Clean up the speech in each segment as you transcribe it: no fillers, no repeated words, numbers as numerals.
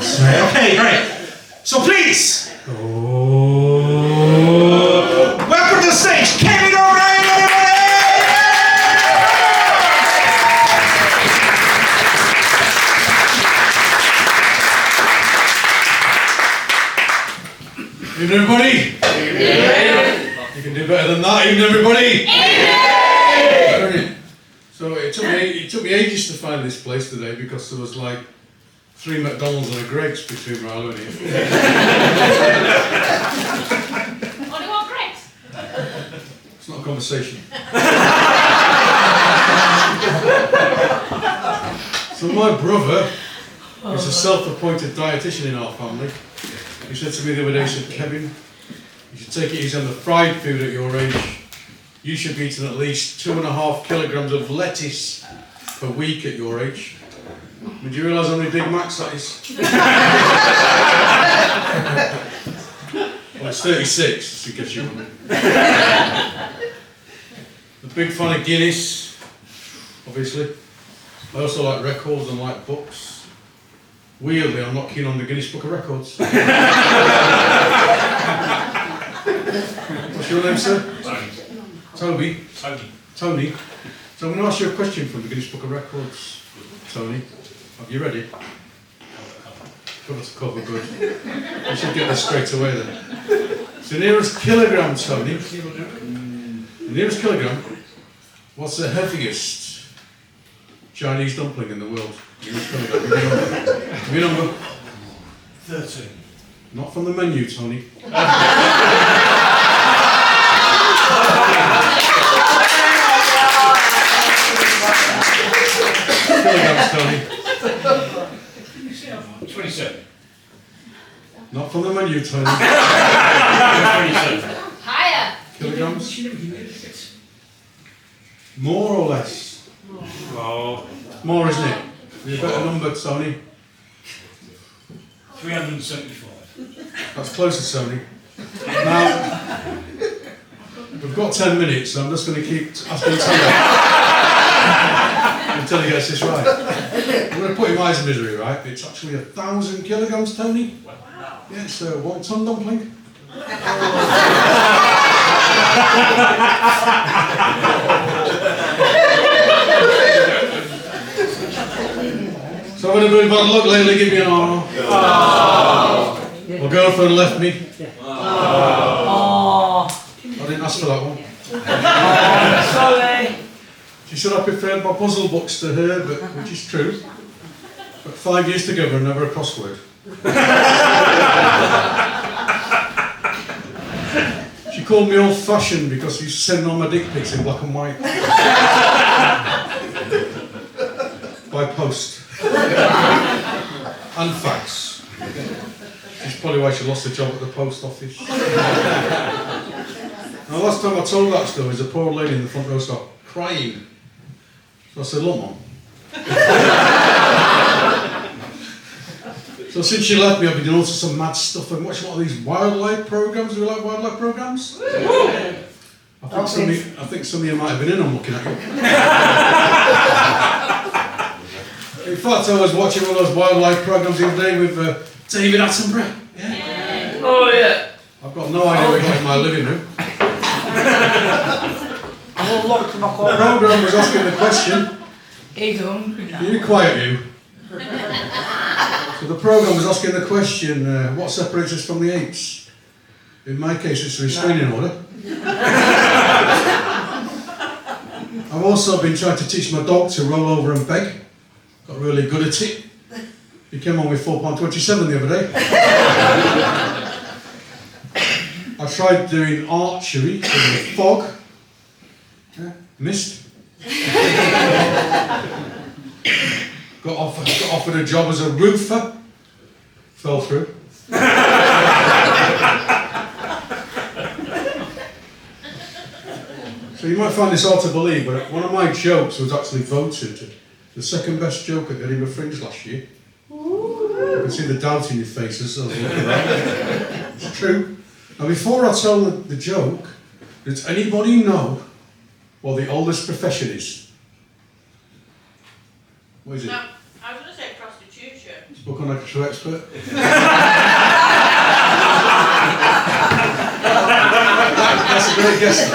Thanks, mate. Okay, great. So please, welcome to the stage, Kevin O'Reilly, everybody! Evening, everybody. Evening. You can do better than that, evening, everybody. Evening. So it took me ages to find this place today because there was like 3 McDonald's and a Greggs between Marlow and here. Only one Greggs? It's not a conversation. So my brother is a self-appointed dietitian in our family. He said to me the other day, he said, Kevin, you should take it easy on the fried food at your age. You should be eating at least 2.5 kilograms of lettuce per week at your age. Would you realise how many Big Macs that is? Well, it's 36, in case you wonder. A big fan of Guinness, obviously. I also like records and like books. Weirdly, I'm not keen on the Guinness Book of Records. What's your name, sir? Toby. Tony. So I'm going to ask you a question from the Guinness Book of Records, Tony. Are you ready? Cover to cover, good. You should get this straight away then. So nearest kilogram, Tony. The nearest kilogram. What's the heaviest Chinese dumpling in the world? Nearest kilogram. Give me a number. 13. Not from the menu, Tony. Kilograms, Tony. 27. Not from the menu, Tony. 27. Higher. Kilograms. More or less? Oh, More, isn't it? You better number, Tony. 375. That's closer, Tony. Now, we've got 10 minutes, so I'm just going to keep asking Tony until he gets this right. I'm going to put him eyes in misery, right? It's actually 1,000 kilograms, Tony. Wow. Yeah, it's a 1 ton dumpling. So I've had a bit of bad luck lately, give me an R. My girlfriend left me. I didn't ask for that one. Sorry. She said I preferred my puzzle books to her, which is true. But 5 years together and never a crossword. She called me old-fashioned because she used to send all my dick pics in black and white. By post. And fax. Which is probably why she lost her job at the post office. Now, last time I told that story, there's a poor lady in the front row started crying. So I said, look, Mum. So since she left me, I've been doing all sorts of mad stuff and watching a lot of these wildlife programs. Do you like wildlife programs? I think some of you might have been in on looking at you. In fact, I was watching one of those wildlife programs the other day with David Attenborough. Yeah. Oh yeah. I've got no idea what he got in my living room. The programme was asking the question. He's hungry now. You quiet, you. So the programme was asking the question, what separates us from the apes? In my case, it's a restraining order. I've also been trying to teach my dog to roll over and beg. Got really good at it. He came on with £4.27 the other day. I tried doing archery in the fog. Yeah, missed. Got offered a job as a roofer. Fell through. So you might find this hard to believe, but one of my jokes was actually voted the second best joke at the Edinburgh Fringe last year. You can see the doubt in your faces. It's true. Now before I tell the joke, does anybody know what the oldest profession is? What is it? No, I was going to say prostitution. It's Spoke on like a true expert. That's a great guess.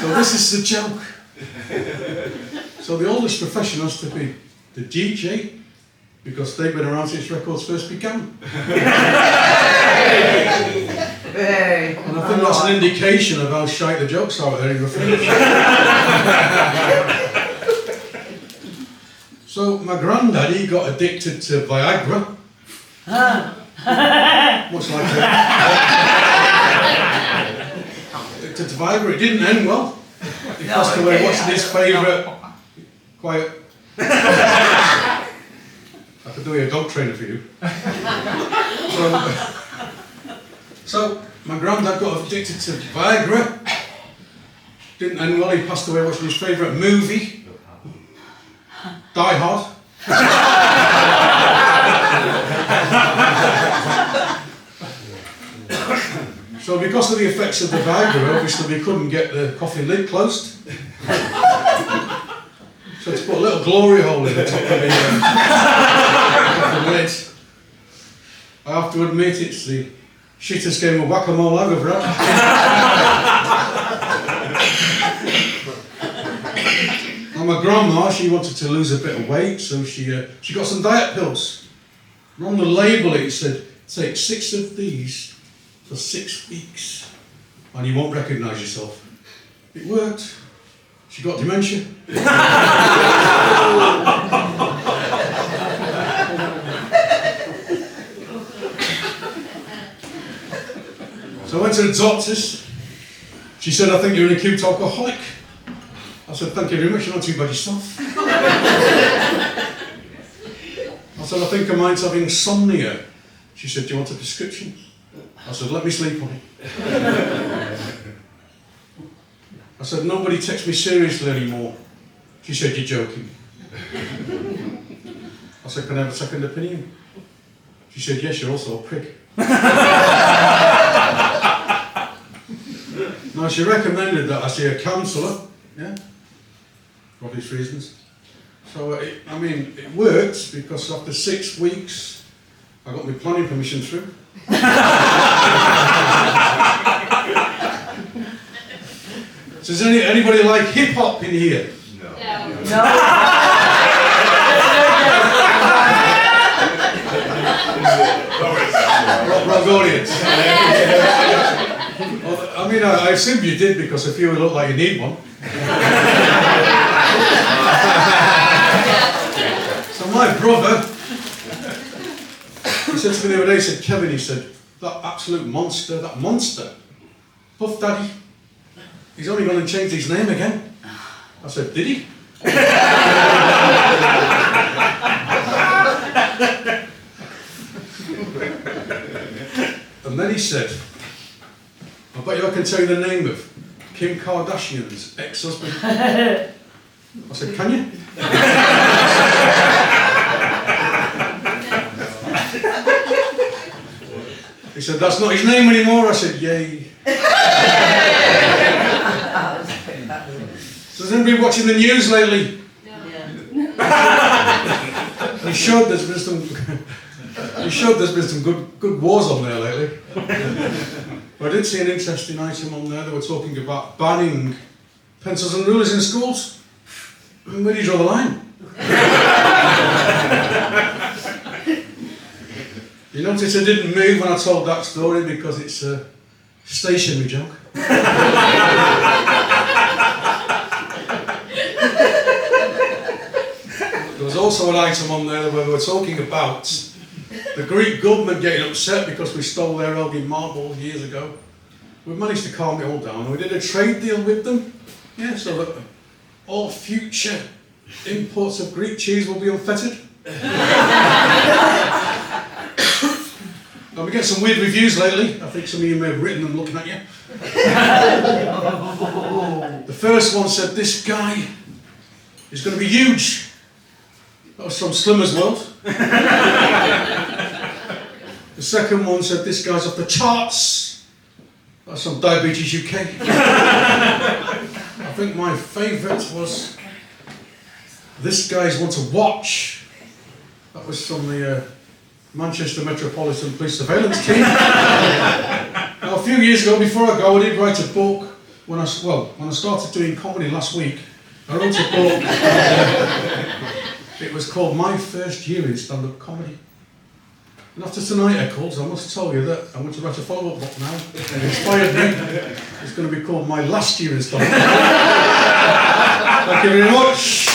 So this is the joke. So the oldest profession has to be the DJ, because they've been around since records first began. And I think that's an indication of how shite the jokes are there in the finish. So my granddad, he got addicted to Viagra. Much like that. Addicted to Viagra, it didn't end well. He passed away watching his favourite. Quiet. I could do a dog trainer for you. So my granddad got addicted to Viagra. Didn't end well, he passed away watching his favourite movie. Die Hard. So because of the effects of the Viagra, obviously we couldn't get the coffin lid closed. So to put a little glory hole in the top of the lid. I have to admit it's the shittest game of whack-a-mole I've ever had. And my grandma, she wanted to lose a bit of weight, so she got some diet pills. And on the label it said, take 6 of these for 6 weeks and you won't recognise yourself. It worked. She got dementia. So I went to the doctors. She said, I think you're an acute alcoholic. I said, thank you very much, you're not too bad yourself. I said, I think I might have insomnia. She said, do you want a prescription? I said, let me sleep on it. I said, nobody takes me seriously anymore. She said, you're joking. I said, can I have a second opinion? She said, yes, you're also a prick. Now, she recommended that I see a counsellor, yeah, for obvious reasons. So, it worked, because after 6 weeks, I got my planning permission through. So does anybody like hip-hop in here? No. Rock audience. Well, I assume you did, because a few look like you need one. So my brother, he said to me the other day, he said, Kevin, he said, that absolute monster, that monster, Puff Daddy, he's only going to change his name again. I said, did he? And then he said, I bet you I can tell you the name of Kim Kardashian's ex-husband. I said, can you? He said, that's not his name anymore. I said, yay. So has anybody watching the news lately? You showed there's been some good wars on there lately. But I did see an interesting item on there. They were talking about banning pencils and rulers in schools. Where do you draw the line? You notice I didn't move when I told that story, because it's a stationary joke. There was also an item on there where we were talking about the Greek government getting upset because we stole their Elgin marble years ago. We managed to calm it all down. We did a trade deal with them, yeah, so that all future imports of Greek cheese will be unfettered. Now we get some weird reviews lately. I think some of you may have written them looking at you. The first one said, this guy is going to be huge. That was from Slimmer's World. The second one said, this guy's off the charts. That's from Diabetes UK. I think my favourite was, this guy's one to watch. That was from the Manchester Metropolitan Police Surveillance Team. Now, a few years ago, before I go, I did write a book. When I started doing comedy last week, I wrote a book. It was called My First Year in Stand-Up Comedy. And after tonight, Eccles, I must tell you that I want to write a follow-up book now. It inspired me. It's going to be called My Last Year in Stand-Up Comedy. Thank you very much.